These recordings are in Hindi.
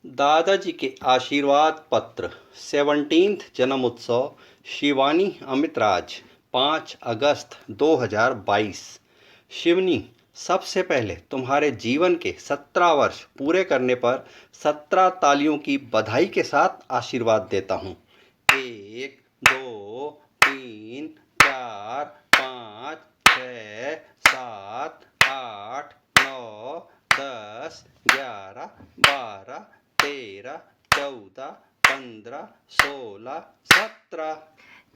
दादाजी के आशीर्वाद पत्र 17th जन्म उत्सव शिवानी अमितराज 5 अगस्त 2022। शिवनी, सबसे पहले तुम्हारे जीवन के 17 वर्ष पूरे करने पर 17 तालियों की बधाई के साथ आशीर्वाद देता हूँ। 1 2 3 4 5 6 7 8 9 10 11 12 13 14 15 16 17।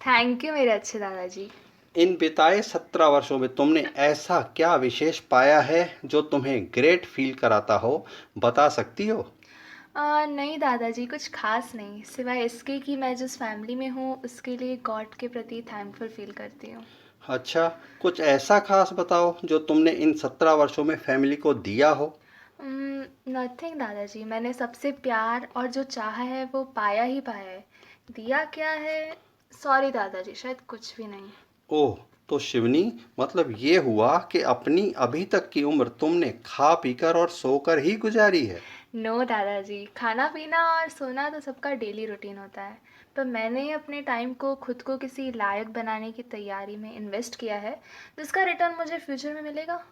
थैंक यू मेरे अच्छे दादाजी। इन बिताए 17 वर्षों में तुमने ऐसा क्या विशेष पाया है जो तुम्हें ग्रेट फील कराता हो, बता सकती हो? नहीं दादाजी, कुछ खास नहीं, सिवाय इसके कि मैं जिस फैमिली में हूँ उसके लिए गॉड के प्रति थैंकफुल फील करती हूँ। अच्छा, कुछ ऐसा खास बताओ जो तुमने इन 17 वर्षों में फैमिली को दिया हो। नथिंग दादाजी, मैंने सबसे प्यार और जो चाहा है वो पाया ही पाया है। दिया क्या है? सॉरी दादाजी, शायद कुछ भी नहीं। ओह, तो शिवनी, मतलब ये हुआ कि अपनी अभी तक की उम्र तुमने खा पीकर और सोकर ही गुजारी है। नो दादाजी, खाना पीना और सोना तो सबका डेली रूटीन होता है, पर मैंने अपने टाइम को खुद को किसी लायक बनाने की तैयारी में इन्वेस्ट किया है, जिसका रिटर्न मुझे फ्यूचर में मिलेगा।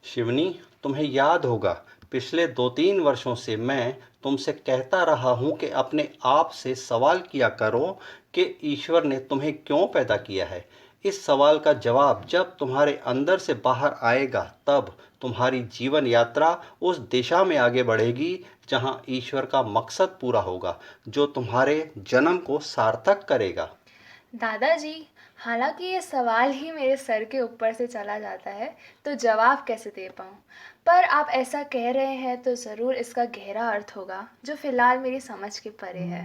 शिवनी, तुम्हें याद होगा, पिछले 2-3 वर्षों से मैं तुमसे कहता रहा हूँ कि अपने आप से सवाल किया करो कि ईश्वर ने तुम्हें क्यों पैदा किया है। इस सवाल का जवाब जब तुम्हारे अंदर से बाहर आएगा, तब तुम्हारी जीवन यात्रा उस दिशा में आगे बढ़ेगी जहाँ ईश्वर का मकसद पूरा होगा, जो तुम्हारे जन्म को सार्थक करेगा। दादाजी, हालांकि ये सवाल ही मेरे सर के ऊपर से चला जाता है, तो जवाब कैसे दे पाऊँ। पर आप ऐसा कह रहे हैं तो ज़रूर इसका गहरा अर्थ होगा, जो फ़िलहाल मेरी समझ के परे है।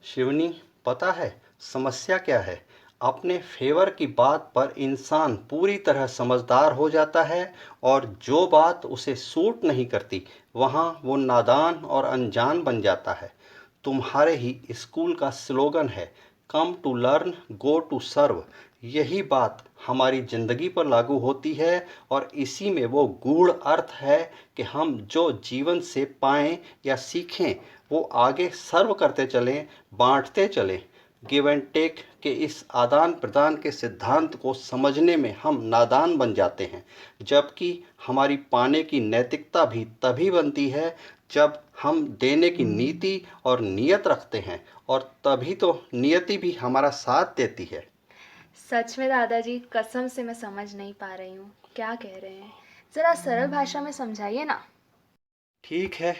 शिवनी, पता है समस्या क्या है? अपने फेवर की बात पर इंसान पूरी तरह समझदार हो जाता है, और जो बात उसे सूट नहीं करती वहाँ वो नादान और अनजान बन जाता है। तुम्हारे ही स्कूल का स्लोगन है, come to learn go to serve. यही बात हमारी ज़िंदगी पर लागू होती है, और इसी में वो गूढ़ अर्थ है कि हम जो जीवन से पाएं या सीखें वो आगे सर्व करते चलें, बांटते चलें। गिव एंड टेक के इस आदान प्रदान के सिद्धांत को समझने में हम नादान बन जाते हैं, जबकि हमारी पाने की नैतिकता भी तभी बनती है जब हम देने की नीति और नियत रखते हैं, और तभी तो नियति भी हमारा साथ देती है। सच में दादाजी, कसम से मैं समझ नहीं पा रही हूँ क्या कह रहे हैं। ज़रा सरल भाषा में समझाइए ना। ठीक है,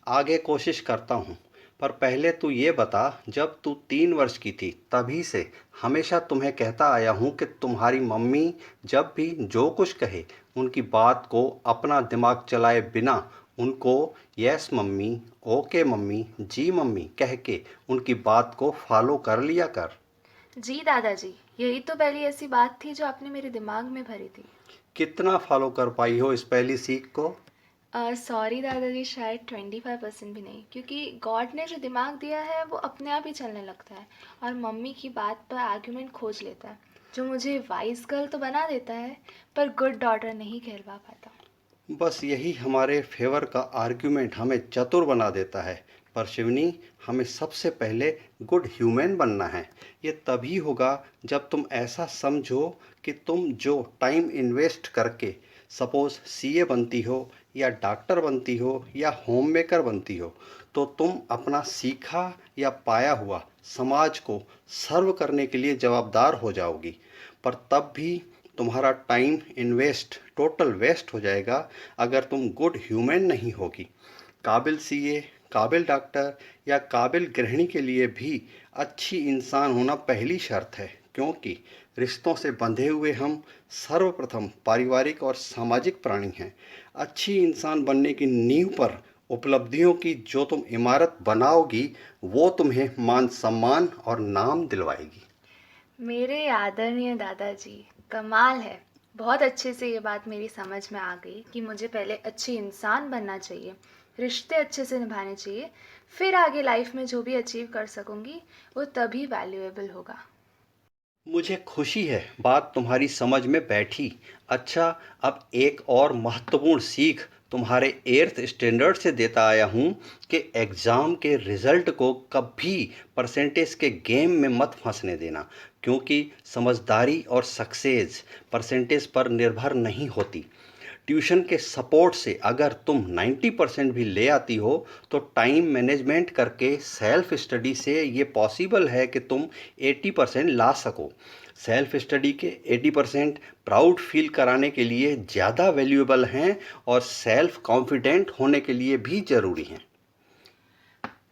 आगे कोशिश करता हूँ। पर पहले तू ये बता, जब तू 3 वर्ष की थी तभी से हमेशा तुम्हें कहता आया हूँ कि तुम्हारी मम्मी जब भी जो कुछ कहे उनकी बात को अपना दिमाग चलाए बिना उनको यस मम्मी, ओके मम्मी, जी मम्मी कह के उनकी बात को फॉलो कर लिया कर। जी दादाजी, यही तो पहली ऐसी बात थी जो आपने मेरे दिमाग में भरी थी। कितना फॉलो कर पाई हो इस पहली सीख को? सॉरी दादाजी, शायद 25% भी नहीं, क्योंकि गॉड ने जो दिमाग दिया है वो अपने आप ही चलने लगता है और मम्मी की बात पर आर्ग्यूमेंट खोज लेता है, जो मुझे वाइज गर्ल तो बना देता है पर गुड डॉटर नहीं कहलवा पाता। बस यही हमारे फेवर का आर्ग्यूमेंट हमें चतुर बना देता है। पर शिवनी, हमें सबसे पहले गुड ह्यूमन बनना है। ये तभी होगा जब तुम ऐसा समझो कि तुम जो टाइम इन्वेस्ट करके सपोज़ सीए बनती हो, या डॉक्टर बनती हो, या होम मेकर बनती हो, तो तुम अपना सीखा या पाया हुआ समाज को सर्व करने के लिए जवाबदार हो जाओगी। पर तब भी तुम्हारा टाइम इन्वेस्ट टोटल वेस्ट हो जाएगा अगर तुम गुड ह्यूमन नहीं होगी। काबिल सीए, काबिल डॉक्टर या काबिल गृहिणी के लिए भी अच्छी इंसान होना पहली शर्त है, क्योंकि रिश्तों से बंधे हुए हम सर्वप्रथम पारिवारिक और सामाजिक प्राणी हैं। अच्छी इंसान बनने की नींव पर उपलब्धियों की जो तुम इमारत बनाओगी, वो तुम्हें मान सम्मान और नाम दिलवाएगी। मेरे आदरणीय दादाजी, कमाल है। बहुत अच्छे से ये बात मेरी समझ में आ गई कि मुझे पहले अच्छी इंसान बनना चाहिए, रिश्ते अच्छे से निभाने चाहिए, फिर आगे लाइफ में जो भी अचीव कर सकूँगी वो तभी वैल्यूएबल होगा। मुझे खुशी है बात तुम्हारी समझ में बैठी। अच्छा, अब एक और महत्वपूर्ण सीख तुम्हारे 8th स्टैंडर्ड से देता आया हूँ कि एग्ज़ाम के रिज़ल्ट को कभी परसेंटेज के गेम में मत फंसने देना, क्योंकि समझदारी और सक्सेस परसेंटेज पर निर्भर नहीं होती। ट्यूशन के सपोर्ट से अगर तुम 90% भी ले आती हो तो टाइम मैनेजमेंट करके सेल्फ स्टडी से ये पॉसिबल है कि तुम 80% ला सको। सेल्फ स्टडी के 80% प्राउड फील कराने के लिए ज़्यादा वैल्यूएबल हैं और सेल्फ कॉन्फिडेंट होने के लिए भी ज़रूरी हैं।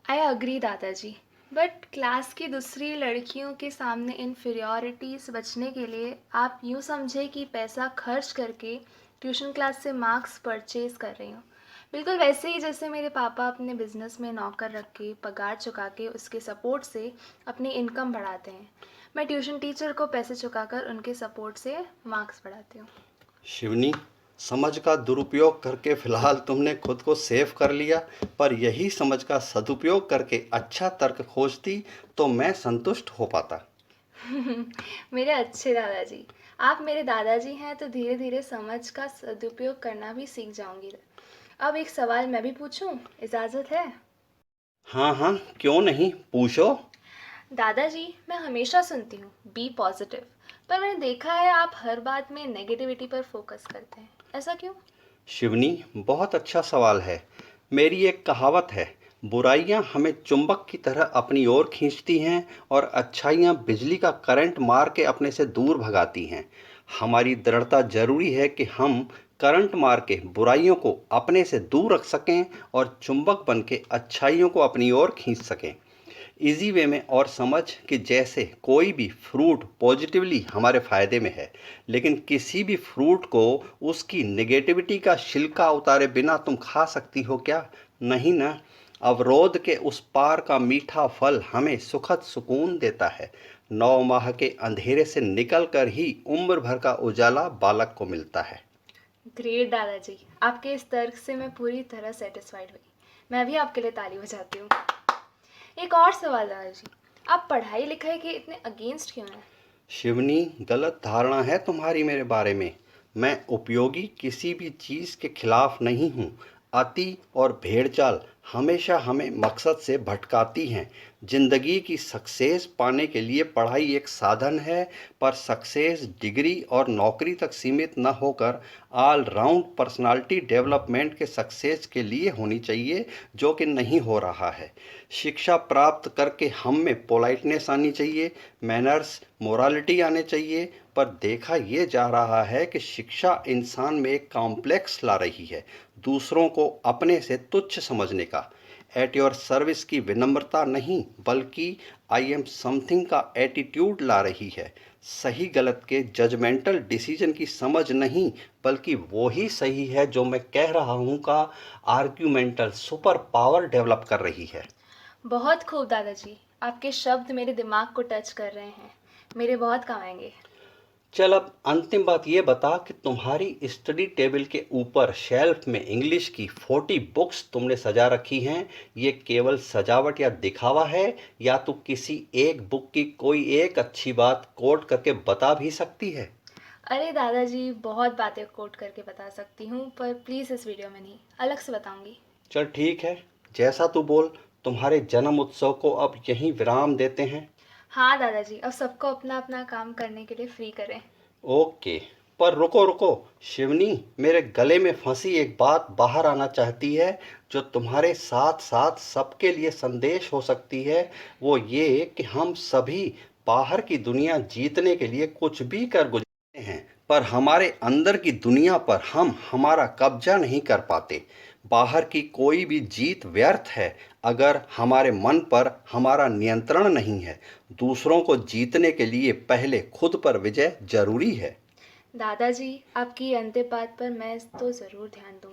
आई अग्री दादाजी, बट क्लास की दूसरी लड़कियों के सामने इन्फीरियॉरिटी से बचने के लिए आप यूँ समझे कि पैसा खर्च करके ट्यूशन क्लास से मार्क्स परचेज कर रही हूँ। बिल्कुल वैसे ही जैसे मेरे पापा अपने बिजनेस में नौकर रख के पगार चुका के उसके सपोर्ट से अपनी इनकम बढ़ाते हैं, मैं ट्यूशन टीचर को पैसे चुकाकर उनके सपोर्ट से मार्क्स बढ़ाती हूँ। शिवनी, समझ का दुरुपयोग करके फिलहाल तुमने खुद को सेव कर लिया, पर यही समझ का सदुपयोग करके अच्छा तर्क खोजती तो मैं संतुष्ट हो पाता। मेरे अच्छे दादाजी, आप मेरे दादाजी हैं तो धीरे धीरे समझ का सदुपयोग करना भी सीख जाऊंगी। अब एक सवाल मैं भी पूछूं, इजाज़त है? हाँ हाँ, क्यों नहीं, पूछो। दादाजी, मैं हमेशा सुनती हूँ बी पॉजिटिव, पर मैंने देखा है आप हर बात में नेगेटिविटी पर फोकस करते हैं, ऐसा क्यों? शिवनी, बहुत अच्छा सवाल है। मेरी एक कहावत है, बुराइयां हमें चुंबक की तरह अपनी ओर खींचती हैं और अच्छाइयां बिजली का करंट मार के अपने से दूर भगाती हैं। हमारी दृढ़ता जरूरी है कि हम करंट मार के बुराइयों को अपने से दूर रख सकें और चुंबक बन के अच्छाइयों को अपनी ओर खींच सकें। इजी वे में और समझ कि जैसे कोई भी फ्रूट पॉजिटिवली हमारे फ़ायदे में है, लेकिन किसी भी फ्रूट को उसकी नेगेटिविटी का छिलका उतारे बिना तुम खा सकती हो क्या? नहीं ना। अवरोध के उस पार का मीठा फल हमें सुखद सुकून देता है। 9 माह के अंधेरे से निकल कर ही उम्र भर का उजाला बालक को मिलता है। ग्रेट दादाजी, आपके इस तर्क से मैं पूरी तरह सेटिस्फाइड हुई। मैं भी आपके लिए ताली बजाती हूँ। एक और सवाल दादाजी, आप पढ़ाई लिखाई के इतने अगेंस्ट क्यों हैं? शिवनी, गलत धारणा है तुम्हारी मेरे बारे में। मैं उपयोगी किसी भी चीज़ के खिलाफ नहीं हूँ। अति और भेड़चाल हमेशा हमें मकसद से भटकाती हैं। जिंदगी की सक्सेस पाने के लिए पढ़ाई एक साधन है, पर सक्सेस डिग्री और नौकरी तक सीमित न होकर ऑल राउंड पर्सनालिटी डेवलपमेंट के सक्सेस के लिए होनी चाहिए, जो कि नहीं हो रहा है। शिक्षा प्राप्त करके हम में पोलाइटनेस आनी चाहिए, मैनर्स, मोरालिटी आने चाहिए, पर देखा ये जा रहा है कि शिक्षा इंसान में एक कॉम्प्लेक्स ला रही है, दूसरों को अपने से तुच्छ समझने का। एट योर सर्विस की विनम्रता नहीं, बल्कि आई एम समथिंग का एटीट्यूड ला रही है। सही गलत के जजमेंटल डिसीजन की समझ नहीं, बल्कि वो ही सही है जो मैं कह रहा हूँ का आर्ग्यूमेंटल सुपर पावर डेवलप कर रही है। बहुत खूब दादाजी, आपके शब्द मेरे दिमाग को टच कर रहे हैं, मेरे बहुत काम आएंगे। चल, अब अंतिम बात ये बता कि तुम्हारी स्टडी टेबल के ऊपर शेल्फ में इंग्लिश की 40 बुक्स तुमने सजा रखी हैं, ये केवल सजावट या दिखावा है, या तू किसी एक बुक की कोई एक अच्छी बात कोट करके बता भी सकती है? अरे दादाजी, बहुत बातें कोट करके बता सकती हूँ, पर प्लीज़ इस वीडियो में नहीं, अलग से बताऊँगी। चल ठीक है, जैसा तू बोल। तुम्हारे जन्म उत्सव को अब यहीं विराम देते हैं। हाँ दादाजी, अब सबको अपना अपना काम करने के लिए फ्री करें। ओके, पर रुको रुको शिवनी, मेरे गले में फंसी एक बात बाहर आना चाहती है, जो तुम्हारे साथ साथ सबके लिए संदेश हो सकती है। वो ये कि हम सभी बाहर की दुनिया जीतने के लिए कुछ भी कर गुजरते हैं, पर हमारे अंदर की दुनिया पर हम हमारा कब्जा नहीं कर पाते। बाहर की कोई भी जीत व्यर्थ है अगर हमारे मन पर हमारा नियंत्रण नहीं है। दूसरों को जीतने के लिए पहले खुद पर विजय जरूरी है। दादाजी, आपकी अंतिम बात पर मैं तो ज़रूर ध्यान दूंगी।